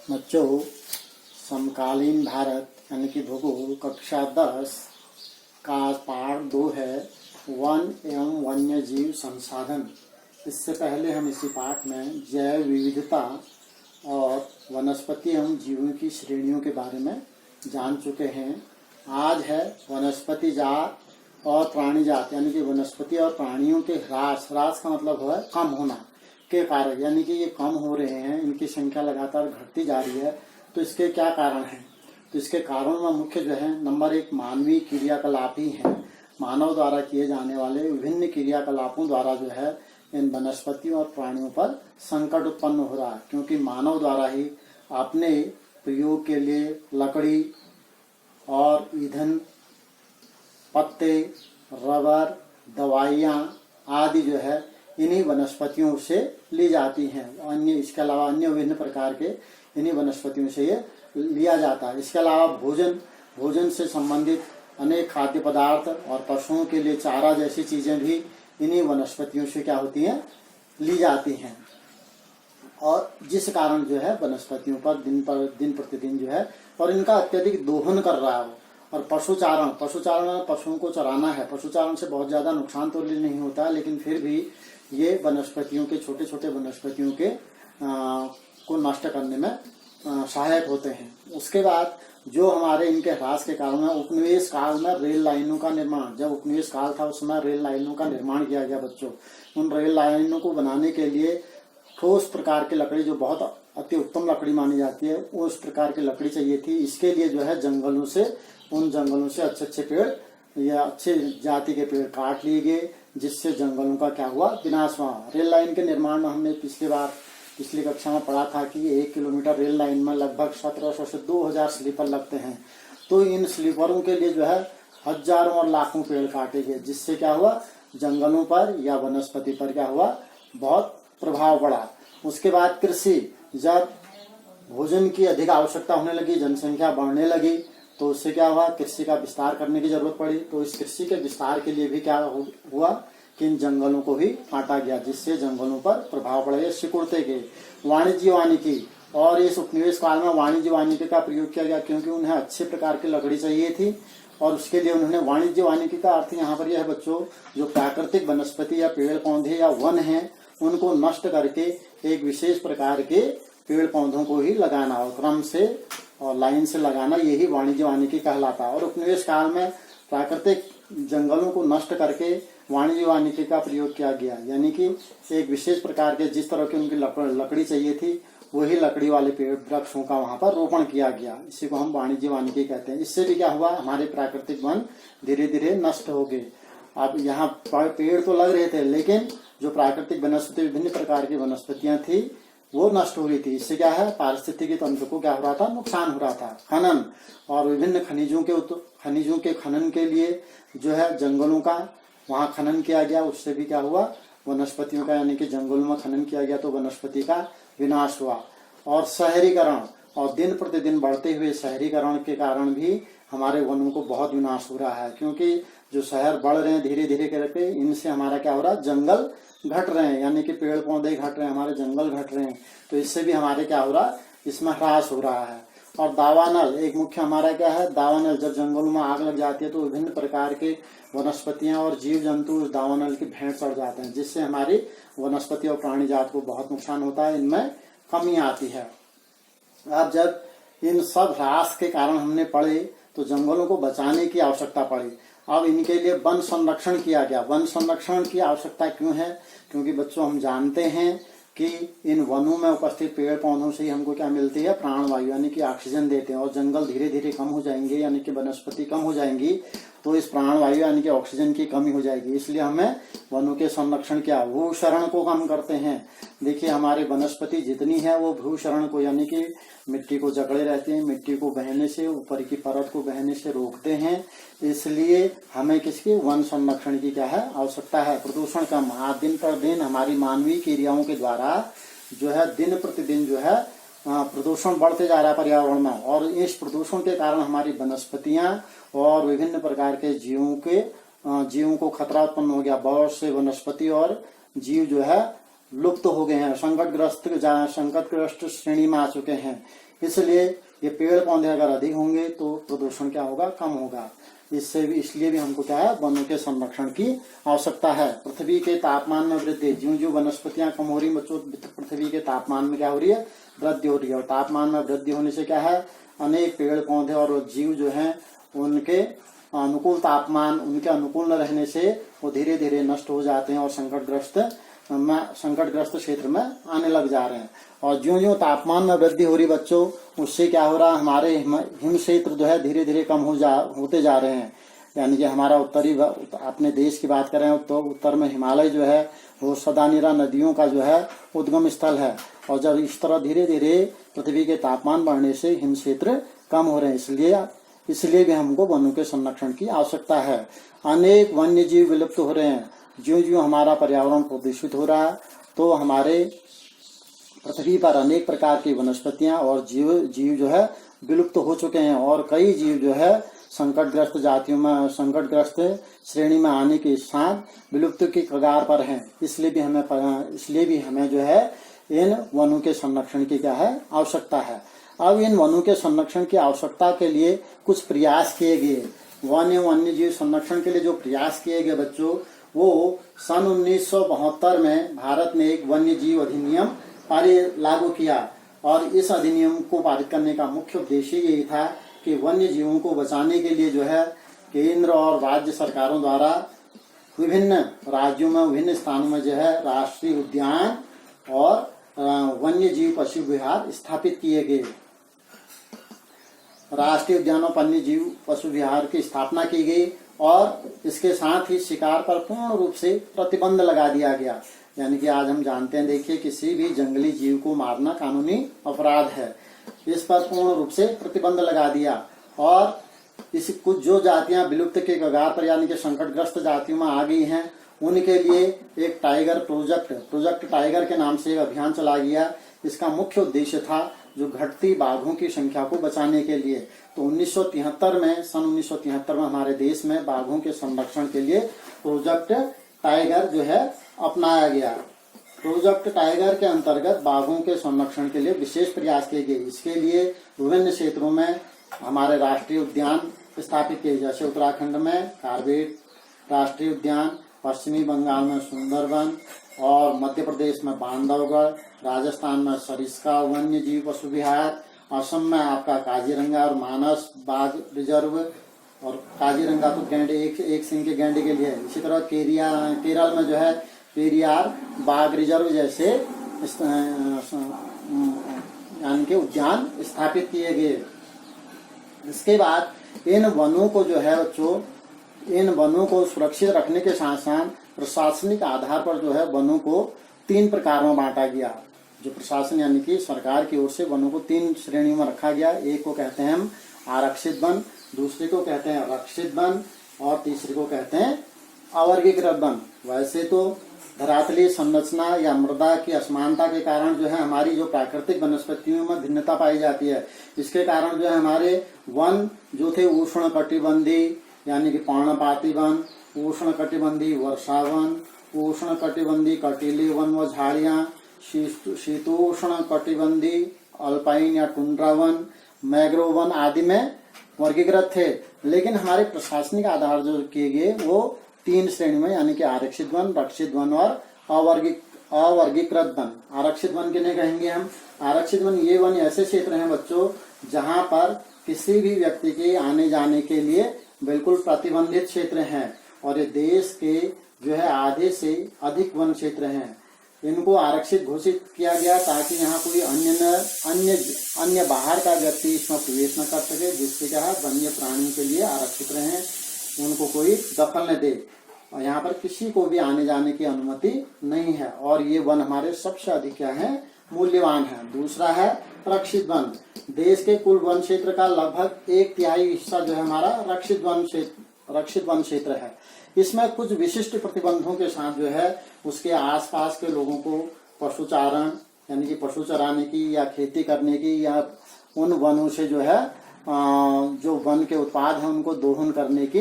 बच्चों, समकालीन भारत यानी कि भूगोल कक्षा 10 का पाठ 2 है वन एवं वन्य जीव संसाधन। इससे पहले हम इसी पाठ में जैव विविधता और वनस्पति एवं जीवों की श्रेणियों के बारे में जान चुके हैं। आज है वनस्पति जात और प्राणी जात, यानी कि वनस्पति और प्राणियों के ह्रास का मतलब है कम होना के कारण, यानी कि ये कम हो रहे हैं, इनकी संख्या लगातार घटती जा रही है। तो इसके क्या कारण हैं? तो इसके कारण में मुख्य जो है नंबर 1 मानवीय क्रियाकलाप ही है। मानव द्वारा किए जाने वाले विभिन्न क्रियाकलापों द्वारा जो है इन वनस्पतियों और प्राणियों पर संकट उत्पन्न हो रहा है, क्योंकि मानव द्वारा ही अपने प्रयोग के लिए लकड़ी और ईंधन, पत्ते, रबर, दवाइयाँ आदि जो है इन्हीं वनस्पतियों से ली जाती हैं। इसके अलावा अन्य विभिन्न प्रकार के इन्हीं वनस्पतियों से ये लिया जाता है। इसके अलावा भोजन से संबंधित अनेक खाद्य पदार्थ और पशुओं के लिए चारा जैसी चीजें भी इन्हीं वनस्पतियों से क्या होती हैं, ली जाती हैं। और जिस कारण जो है वनस्पतियों पर दिन प्रतिदिन जो है और इनका अत्यधिक दोहन कर रहा हो। और पशुचारण पशुओं को चराना है। पशुचारण से बहुत ज्यादा नुकसान तो नहीं होता है, लेकिन फिर भी ये वनस्पतियों के छोटे छोटे वनस्पतियों के को नष्ट करने में सहायक होते हैं। उसके बाद जो हमारे इनके ह्रास के कारण में उपनिवेश काल में रेल लाइनों का निर्माण, जब उपनिवेश काल था उस समय रेल लाइनों का निर्माण किया गया। बच्चों, उन रेल लाइनों को बनाने के लिए ठोस प्रकार की लकड़ी, जो बहुत अति उत्तम लकड़ी मानी जाती है, उस प्रकार की लकड़ी चाहिए थी। इसके लिए जो है उन जंगलों से अच्छे पेड़ या अच्छे जाति के पेड़ काट लिए गए, जिससे जंगलों का क्या हुआ, विनाश हुआ। रेल लाइन के निर्माण में हमने पिछली कक्षा में पढ़ा था कि 1 किलोमीटर रेल लाइन में लगभग 1700 से 2000 स्लीपर लगते हैं। तो इन स्लीपरों के लिए जो है हजारों और लाखों पेड़ काटे गए, जिससे क्या हुआ, जंगलों पर या वनस्पति पर क्या हुआ, बहुत प्रभाव पड़ा। उसके बाद कृषि, जब भोजन की अधिक आवश्यकता होने लगी, जनसंख्या बढ़ने लगी, तो उससे क्या हुआ, कृषि का विस्तार करने की जरूरत पड़ी। तो इस कृषि के विस्तार के लिए भी क्या हुआ कि इन जंगलों को भी काटा गया, जिससे जंगलों पर प्रभाव पड़े, सिकुड़ते गए। वाणिज्य वानिकी, और इस उपनिवेश काल में वाणिज्य वानिकी का प्रयोग किया गया, क्योंकि उन्हें अच्छे प्रकार की लकड़ी चाहिए थी। और उसके लिए उन्होंने वाणिज्य वानिकी का अर्थ यहाँ पर यह है बच्चों, जो प्राकृतिक वनस्पति या पेड़ पौधे या वन है, उनको नष्ट करके एक विशेष प्रकार के पेड़ पौधों को ही लगाना, और क्रम से और लाइन से लगाना, यही वाणिज्य वानिकी कहलाता है। और उपनिवेश काल में प्राकृतिक जंगलों को नष्ट करके वाणिज्य वानिकी का प्रयोग किया गया, यानी कि एक विशेष प्रकार के जिस तरह की उनकी लकड़ी चाहिए थी, वही लकड़ी वाले पेड़ वृक्षों का वहां पर रोपण किया गया। इसी को हम वाणिज्य वानिकी कहते हैं। इससे भी क्या हुआ, हमारे प्राकृतिक वन धीरे धीरे नष्ट हो गए। अब यहाँ पेड़ तो लग रहे थे, लेकिन जो प्राकृतिक वनस्पति, विभिन्न प्रकार की वनस्पतियां थी, वो नष्ट हो रही थी। इससे क्या है, पारिस्थितिकी तंत्र को क्या हो रहा था, नुकसान हो रहा था। खनन और विभिन्न खनिजों के खनन के लिए जो है जंगलों का वहां खनन किया गया, उससे भी क्या हुआ, वनस्पतियों का, यानी कि जंगलों में खनन किया गया तो वनस्पति का विनाश हुआ। और शहरीकरण, और दिन प्रतिदिन बढ़ते हुए शहरीकरण के कारण भी हमारे वनों को बहुत विनाश हो रहा है, क्योंकि जो शहर बढ़ रहे हैं धीरे धीरे करके, इनसे हमारा क्या हो रहा है, जंगल घट रहे हैं, यानी कि पेड़ पौधे घट रहे हैं, हमारे जंगल घट रहे हैं। तो इससे भी हमारे क्या हो रहा है, इसमें ह्रास हो रहा है। और दावानल, एक मुख्य हमारा क्या है, दावानल, जब जंगलों में आग लग जाती है तो विभिन्न प्रकार के वनस्पतियां और जीव जंतु उस दावानल की भेंट चढ़ जाते हैं, जिससे हमारी वनस्पति और प्राणी जात को बहुत नुकसान होता है, इनमें कमी आती है। अब जब इन सब ह्रास के कारण हमने पढ़े, तो जंगलों को बचाने की आवश्यकता पड़ी। अब इनके लिए वन संरक्षण किया गया। वन संरक्षण की आवश्यकता क्यों है? क्योंकि बच्चों, हम जानते हैं कि इन वनों में उपस्थित पेड़ पौधों से ही हमको क्या मिलती है, प्राणवायु, यानी कि ऑक्सीजन देते हैं। और जंगल धीरे धीरे कम हो जाएंगे, यानी कि वनस्पति कम हो जाएंगी, तो इस प्राणवायु यानी कि ऑक्सीजन की कमी हो जाएगी। इसलिए हमें वनों के संरक्षण क्या, भूक्षरण को कम करते हैं। देखिए, हमारे वनस्पति जितनी है वो भूक्षरण को, यानी कि मिट्टी को जकड़े रहते हैं, मिट्टी को बहने से, ऊपर की परत को बहने से रोकते हैं। इसलिए हमें किसकी, वन संरक्षण की क्या है, आवश्यकता है। प्रदूषण कम, दिन पर दिन हमारी मानवीय क्रियाओं के द्वारा जो है दिन प्रतिदिन जो है प्रदूषण बढ़ते जा रहा है पर्यावरण में। और इस प्रदूषण के कारण हमारी वनस्पतियां और विभिन्न प्रकार के जीवों को खतरा उत्पन्न हो गया। बहुत से वनस्पति और जीव जो है लुप्त हो गए हैं, संकटग्रस्त श्रेणी में आ चुके हैं। इसलिए ये पेड़ पौधे अगर अधिक होंगे तो प्रदूषण क्या होगा, कम होगा। इसलिए भी हमको क्या है, वनों के संरक्षण की आवश्यकता है। पृथ्वी के तापमान में वृद्धि, ज्यों-ज्यों वनस्पतियां कम हो रही बच्चों, पृथ्वी के तापमान में क्या हो रही है, वृद्धि हो रही है। और तापमान में वृद्धि होने से क्या है, अनेक पेड़ पौधे और जीव जो हैं उनके अनुकूल तापमान, उनके अनुकूल न रहने से वो धीरे धीरे नष्ट हो जाते हैं और संकटग्रस्त क्षेत्र में आने लग जा रहे हैं। और ज्यों ज्यों तापमान में वृद्धि हो रही बच्चों, उससे क्या हो रहा है, हमारे हिम क्षेत्र जो है धीरे धीरे कम होते जा रहे हैं। यानी कि हमारा अपने देश की बात करें तो उत्तर में हिमालय जो है वो सदानीरा नदियों का जो है उद्गम स्थल है। और जब इस तरह धीरे धीरे पृथ्वी के तापमान बढ़ने से हिम क्षेत्र कम हो रहे हैं, इसलिए भी हमको वनों के संरक्षण की आवश्यकता है। अनेक वन्य जीव विलुप्त हो रहे हैं। ज्यों ज्यों हमारा पर्यावरण प्रदूषित हो रहा है तो हमारे पृथ्वी पर अनेक प्रकार की वनस्पतियां और जीव जो है विलुप्त हो चुके हैं। और कई जीव जो है संकटग्रस्त श्रेणी में आने के साथ विलुप्त की कगार पर हैं। इसलिए भी हमें जो है इन वनों के संरक्षण की क्या है, आवश्यकता है। अब इन वनों के संरक्षण की आवश्यकता के लिए कुछ प्रयास किए गए। वन्य जीव संरक्षण के लिए जो प्रयास किए गए बच्चों, वो सन 1972 में भारत में एक वन्य जीव अधिनियम लागू किया। और इस अधिनियम को पारित करने का मुख्य उद्देश्य यही था कि वन्य जीवों को बचाने के लिए जो है केंद्र और राज्य सरकारों द्वारा विभिन्न राज्यों में, विभिन्न स्थानों में जो है राष्ट्रीय उद्यान और वन्य जीव पशु विहार स्थापित किए गए। राष्ट्रीय उद्यानों वन्य जीव पशु विहार की स्थापना की गई और इसके साथ ही शिकार पर पूर्ण रूप से प्रतिबंध लगा दिया गया। यानी कि आज हम जानते हैं, देखिए, किसी भी जंगली जीव को मारना कानूनी अपराध है। इस पर पूर्ण रूप से प्रतिबंध लगा दिया। और इस कुछ जो जातियां विलुप्त के कगार पर यानी कि संकटग्रस्त जातियों में आ गई हैं, उनके लिए एक टाइगर प्रोजेक्ट टाइगर के नाम से एक अभियान चला गया। इसका मुख्य उद्देश्य था जो घटती बाघों की संख्या को बचाने के लिए। तो सन 1973 में हमारे देश में बाघों के संरक्षण के लिए प्रोजेक्ट टाइगर जो है अपनाया गया। प्रोजेक्ट टाइगर के अंतर्गत बाघों के संरक्षण के लिए विशेष प्रयास किए गए। इसके लिए विभिन्न क्षेत्रों में हमारे राष्ट्रीय उद्यान स्थापित किए, जैसे उत्तराखंड में कार्बेट राष्ट्रीय उद्यान, पश्चिमी बंगाल में सुंदरवन और मध्य प्रदेश में बांधवगढ़, राजस्थान में सरिस्का वन्य जीव पशु विहार, असम में आपका काजीरंगा और मानस बाघ रिजर्व। और काजीरंगा तो गैंडे एक सिंह के गैंडे के लिए है। इसी तरह केरल में जो है पेरियार बाघ रिजर्व जैसे यानी के उद्यान स्थापित किए गए। इसके बाद इन वनों को जो है बच्चों, इन वनों को सुरक्षित रखने के साथ साथ प्रशासनिक आधार पर जो है वनों को 3 प्रकार में बांटा गया। जो प्रशासन यानी कि सरकार की ओर से वनों को 3 श्रेणियों में रखा गया। एक को कहते हैं हम आरक्षित वन, दूसरे को कहते हैं रक्षित वन और तीसरे को कहते हैं अवर्गीकृत वन। वैसे तो धरातलीय संरचना या मृदा की असमानता के कारण जो है हमारी जो प्राकृतिक वनस्पतियों में भिन्नता पाई जाती है। इसके कारण जो है हमारे वन जो थे उष्ण कटिबंधी यानी कि पर्णपाती वन, उष्ण कटिबंधी वर्षा वन, उष्ण कटिबंधी कटीले वन व झाड़ियां, शीतोष्ण कटिबंधी अल्पाइन या टुंड्रा वन, मैंग्रोव वन आदि में वर्गीकृत थे। लेकिन हमारे प्रशासनिक आधार जो किए गए वो 3 श्रेणी में यानी कि आरक्षित वन, रक्षित वन और अवर्गीकृत वन। आरक्षित वन किन्हें कहेंगे हम? आरक्षित वन ये वन ऐसे क्षेत्र हैं बच्चों जहां पर किसी भी व्यक्ति के आने जाने के लिए बिल्कुल प्रतिबंधित क्षेत्र हैं और ये देश के जो है आधे से अधिक वन क्षेत्र हैं। इनको आरक्षित घोषित किया गया ताकि यहाँ कोई अन्य बाहर का व्यक्ति इसमें प्रवेश न कर सके, जिससे क्या है वन्य प्राणी के लिए आरक्षित रहे, उनको कोई दखल न दे और यहाँ पर किसी को भी आने जाने की अनुमति नहीं है। और ये वन हमारे सबसे अधिक क्या है, मूल्यवान है। दूसरा है रक्षित वन। देश के कुल वन क्षेत्र का लगभग 1/3 हिस्सा जो है हमारा रक्षित वन क्षेत्र है। इसमें कुछ विशिष्ट प्रतिबंधों के साथ जो है उसके आसपास के लोगों को पशुचारण यानी कि पशु चराने की या खेती करने की या उन वनों से जो है जो वन के उत्पाद है उनको दोहन करने की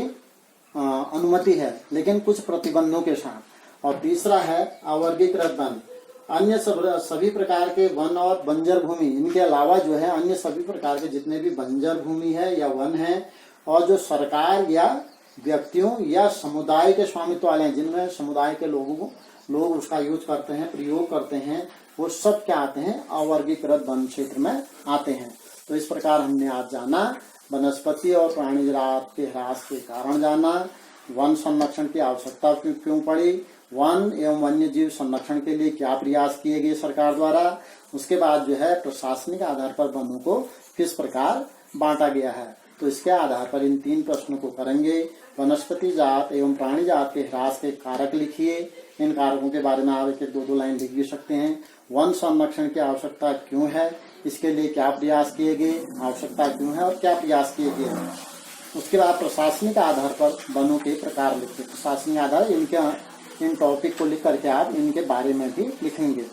अनुमति है, लेकिन कुछ प्रतिबंधों के साथ। और तीसरा है अवर्गीकृत वन। अन्य सभी प्रकार के वन और बंजर भूमि, इनके अलावा जो है अन्य सभी प्रकार के जितने भी बंजर भूमि है या वन है और जो सरकार या व्यक्तियों या समुदाय के स्वामित्व वाले हैं, जिनमें समुदाय के लोग उसका यूज करते हैं, प्रयोग करते हैं, वो सब क्या आते हैं, अवर्गीकृत वन क्षेत्र में आते हैं। तो इस प्रकार हमने आज जाना वनस्पति और प्राणी जात के ह्रास के कारण जाना, वन संरक्षण की आवश्यकता क्यों पड़ी, वन एवं वन्य जीव संरक्षण के लिए क्या प्रयास किए गए सरकार द्वारा, उसके बाद जो है प्रशासनिक आधार पर वनों को किस प्रकार बांटा गया है। तो इसके आधार पर इन 3 प्रश्नों को करेंगे। वनस्पति जात एवं प्राणी जात के ह्रास के कारक लिखिए। इन कारकों के बारे में आप 1-2 लाइन लिख भी सकते हैं। वन संरक्षण की आवश्यकता क्यों है, इसके लिए क्या प्रयास किए गए, आवश्यकता क्यों है और क्या प्रयास किए गए हैं। उसके बाद प्रशासनिक आधार पर वनों के प्रकार लिखिए। प्रशासनिक आधार इन टॉपिक को लिख करके आप इनके बारे में भी लिखेंगे।